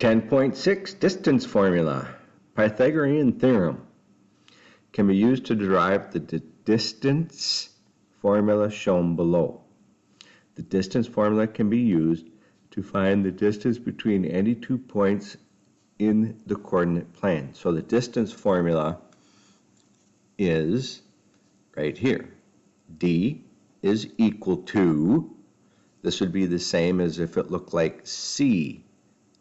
10.6 Distance Formula. Pythagorean theorem can be used to derive the distance formula shown below. The distance formula can be used to find the distance between any 2 points in the coordinate plane. So the distance formula is right here. D is equal to, this would be the same as if it looked like C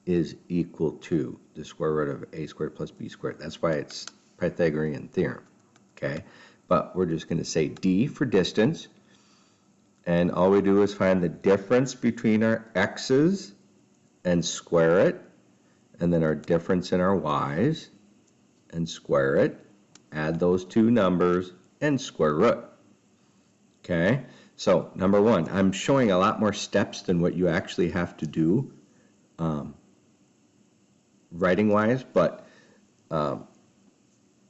is equal to the square root of a squared plus b squared. That's why it's Pythagorean theorem, okay? But we're just going to say D for distance, and all we do is find the difference between our x's and square it, and then our difference in our y's and square it, add those two numbers and square root, okay? So number one, I'm showing a lot more steps than what you actually have to do writing-wise, but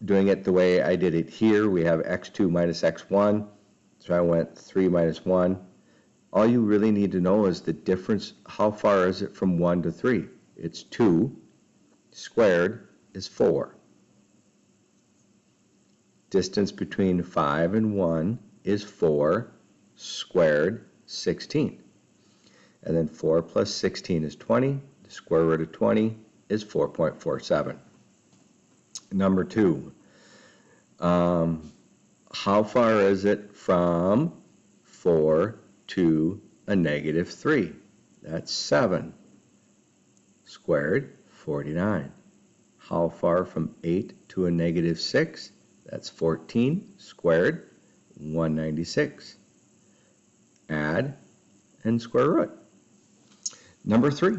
doing it the way I did it here, we have x2 minus x1, so I went 3 minus 1. All you really need to know is the difference. How far is it from 1 to 3? It's 2 squared is 4. Distance between 5 and 1 is 4 squared, 16. And then 4 plus 16 is 20. The square root of 20 is 4.47. Number two, how far is it from 4 to a negative 3? That's 7 squared, 49. How far from 8 to a negative 6? That's 14 squared, 196. Add and square root. Number 3.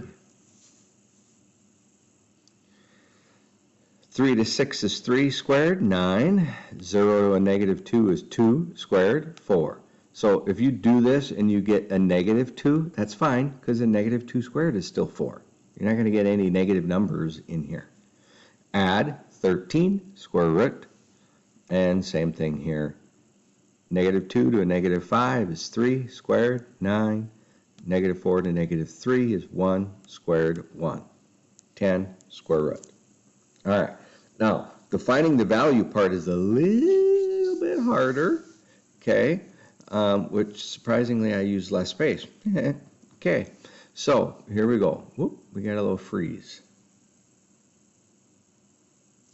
3 to 6 is 3 squared, 9. 0 to a negative 2 is 2 squared, 4. So if you do this and you get a negative 2, that's fine, because a negative 2 squared is still 4. You're not going to get any negative numbers in here. Add 13, square root, and same thing here. Negative 2 to a negative 5 is 3 squared, 9. Negative 4 to negative 3 is 1 squared, 1. 10 square root. All right. Now, defining the value part is a little bit harder, okay, which surprisingly I use less space. Okay, so here we go. Whoop, we got a little freeze.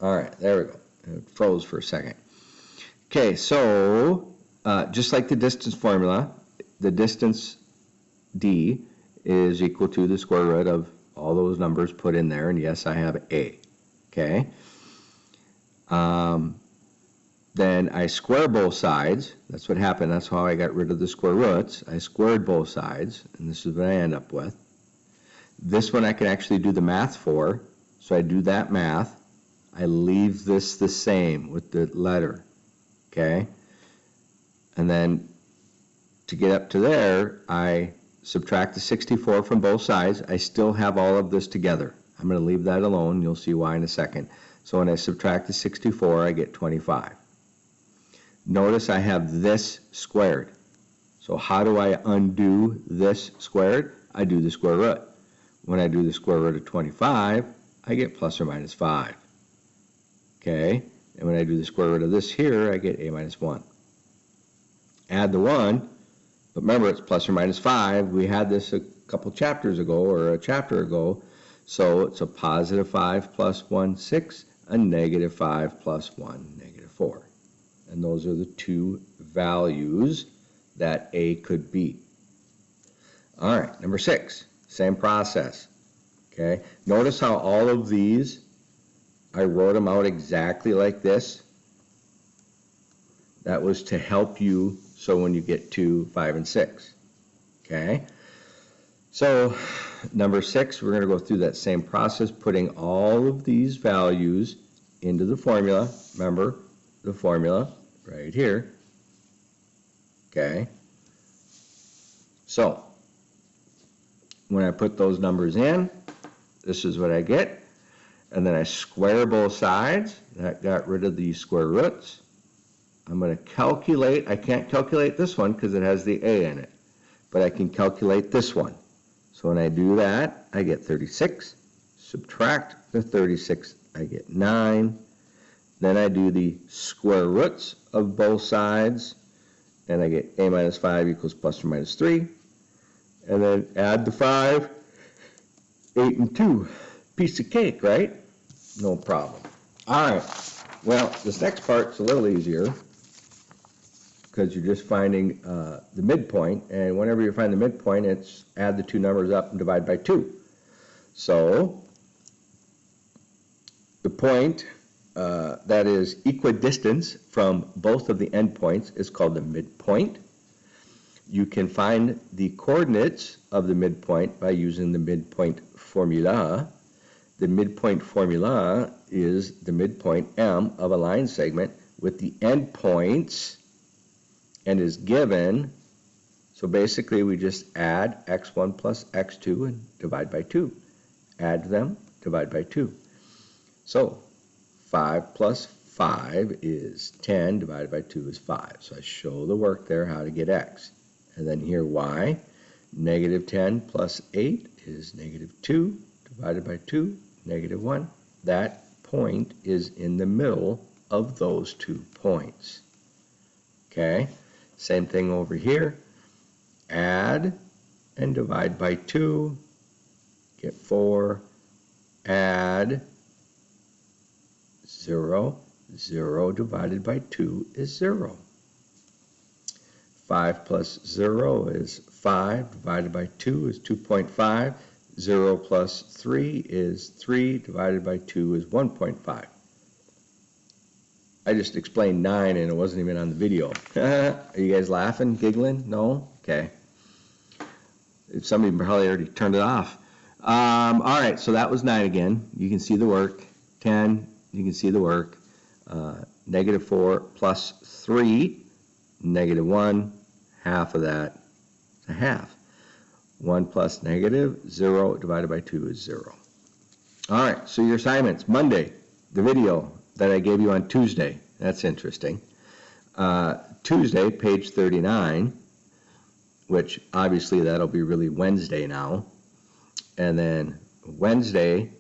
All right, there we go. It froze for a second. Okay, so just like the distance formula, the distance D is equal to the square root of all those numbers put in there, and yes, I have A. Okay. Then I square both sides. That's what happened. That's how I got rid of the square roots. I squared both sides, and this is what I end up with. This one I can actually do the math for, so I do that math. I leave this the same with the letter, okay? And then to get up to there, I subtract the 64 from both sides. I still have all of this together. I'm going to leave that alone. You'll see why in a second. So when I subtract the 64, I get 25. Notice I have this squared. So how do I undo this squared? I do the square root. When I do the square root of 25, I get plus or minus 5. Okay? And when I do the square root of this here, I get a minus 1. Add the 1, but remember it's plus or minus 5. We had this a couple chapters ago, or a chapter ago. So it's a positive 5 plus 1, 6, a negative 5 plus 1, negative 4. And those are the two values that A could be. All right, number 6, same process. Okay, notice how all of these, I wrote them out exactly like this. That was to help you so when you get to 5 and 6. Okay, so number 6, we're going to go through that same process, putting all of these values into the formula. Remember the formula right here. Okay. So when I put those numbers in, this is what I get. And then I square both sides. That got rid of the square roots. I'm going to calculate. I can't calculate this one because it has the A in it, but I can calculate this one. So when I do that, I get 36 subtract the 36, I get 9. Then I do the square roots of both sides, and I get a minus 5 equals plus or minus 3. And then add the 5, 8 and 2. Piece of cake, right? No problem. All right. Well, this next part's a little easier because you're just finding the midpoint, and whenever you find the midpoint, it's add the two numbers up and divide by 2. So the point that is equidistant from both of the endpoints is called the midpoint. You can find the coordinates of the midpoint by using the midpoint formula. The midpoint formula is the midpoint M of a line segment with the endpoints, and is given. So basically we just add x1 plus x2 and divide by 2. Add them, divide by 2. So 5 plus 5 is 10, divided by 2 is 5. So I show the work there how to get x. And then here y, negative 10 plus 8 is negative 2, divided by 2, negative 1. That point is in the middle of those 2 points. Okay, same thing over here. Add and divide by 2, get 4. Add 0, 0 divided by 2 is 0. 5 plus 0 is 5, divided by 2 is 2.5. 0 plus 3 is 3, divided by 2 is 1.5. I just explained 9 and it wasn't even on the video. Are you guys laughing, giggling? No? Okay. Somebody probably already turned it off. All right, so that was 9 again. You can see the work. 10, you can see the work. Negative 4 plus 3, negative 1. Half of that is a half. 1 plus negative 0 divided by 2 is 0. All right, so your assignments. Monday, the video that I gave you on Tuesday. That's interesting. Tuesday, page 39, which obviously that'll be really Wednesday now. And then Wednesday,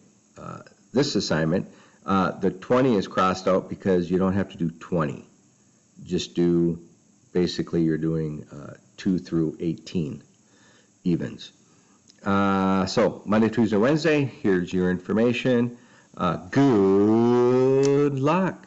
this assignment, the 20 is crossed out because you don't have to do 20. Just do, basically you're doing 2 through 18 evens. So Monday, Tuesday, Wednesday, here's your information. Good luck.